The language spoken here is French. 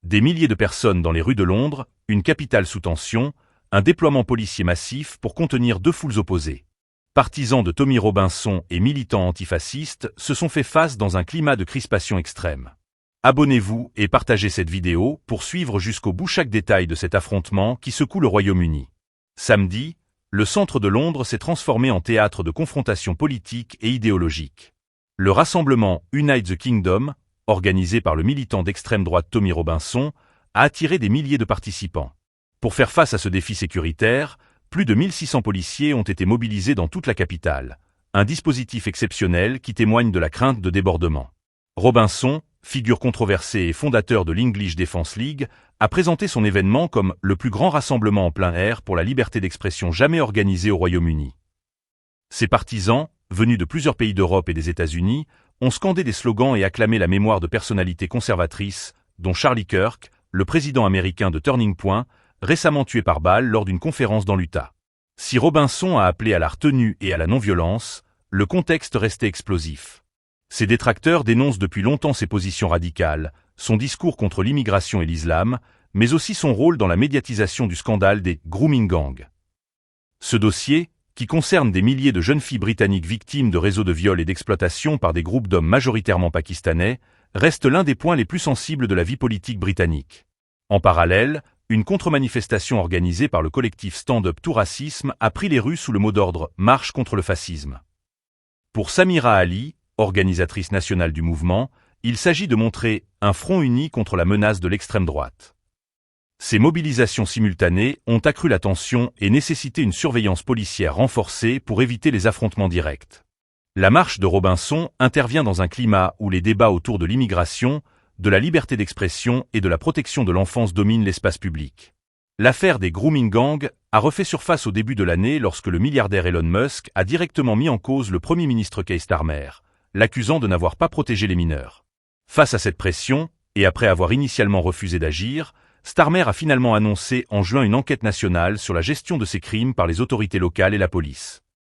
Des milliers de personnes dans les rues de Londres, une capitale sous tension, un déploiement policier massif pour contenir deux foules opposées. Partisans de Tommy Robinson et militants antifascistes se sont fait face dans un climat de crispation extrême. Abonnez-vous et partagez cette vidéo pour suivre jusqu'au bout chaque détail de cet affrontement qui secoue le Royaume-Uni. Samedi, le centre de Londres s'est transformé en théâtre de confrontations politiques et idéologiques. Le rassemblement Unite the Kingdom, organisé par le militant d'extrême droite Tommy Robinson, a attiré des milliers de participants. Pour faire face à ce défi sécuritaire, plus de 1600 policiers ont été mobilisés dans toute la capitale, un dispositif exceptionnel qui témoigne de la crainte de débordement. Robinson, figure controversée et fondateur de l'English Defence League, a présenté son événement comme le plus grand rassemblement en plein air pour la liberté d'expression jamais organisé au Royaume-Uni. Ses partisans, venus de plusieurs pays d'Europe et des États-Unis, ont scandé des slogans et acclamé la mémoire de personnalités conservatrices, dont Charlie Kirk, le président américain de Turning Point, récemment tué par balle lors d'une conférence dans l'Utah. Si Robinson a appelé à la retenue et à la non-violence, le contexte restait explosif. Ses détracteurs dénoncent depuis longtemps ses positions radicales, son discours contre l'immigration et l'islam, mais aussi son rôle dans la médiatisation du scandale des « grooming gangs ». Ce dossier, qui concerne des milliers de jeunes filles britanniques victimes de réseaux de viol et d'exploitation par des groupes d'hommes majoritairement pakistanais, reste l'un des points les plus sensibles de la vie politique britannique. En parallèle, une contre-manifestation organisée par le collectif Stand Up to Racism a pris les rues sous le mot d'ordre « Marche contre le fascisme ». Pour Samira Ali, organisatrice nationale du mouvement, il s'agit de montrer un front uni contre la menace de l'extrême droite. Ces mobilisations simultanées ont accru la tension et nécessité une surveillance policière renforcée pour éviter les affrontements directs. La marche de Robinson intervient dans un climat où les débats autour de l'immigration, de la liberté d'expression et de la protection de l'enfance dominent l'espace public. L'affaire des grooming gangs a refait surface au début de l'année lorsque le milliardaire Elon Musk a directement mis en cause le Premier ministre Keir Starmer, l'accusant de n'avoir pas protégé les mineurs. Face à cette pression, et après avoir initialement refusé d'agir, Starmer a finalement annoncé en juin une enquête nationale sur la gestion de ces crimes par les autorités locales et la police.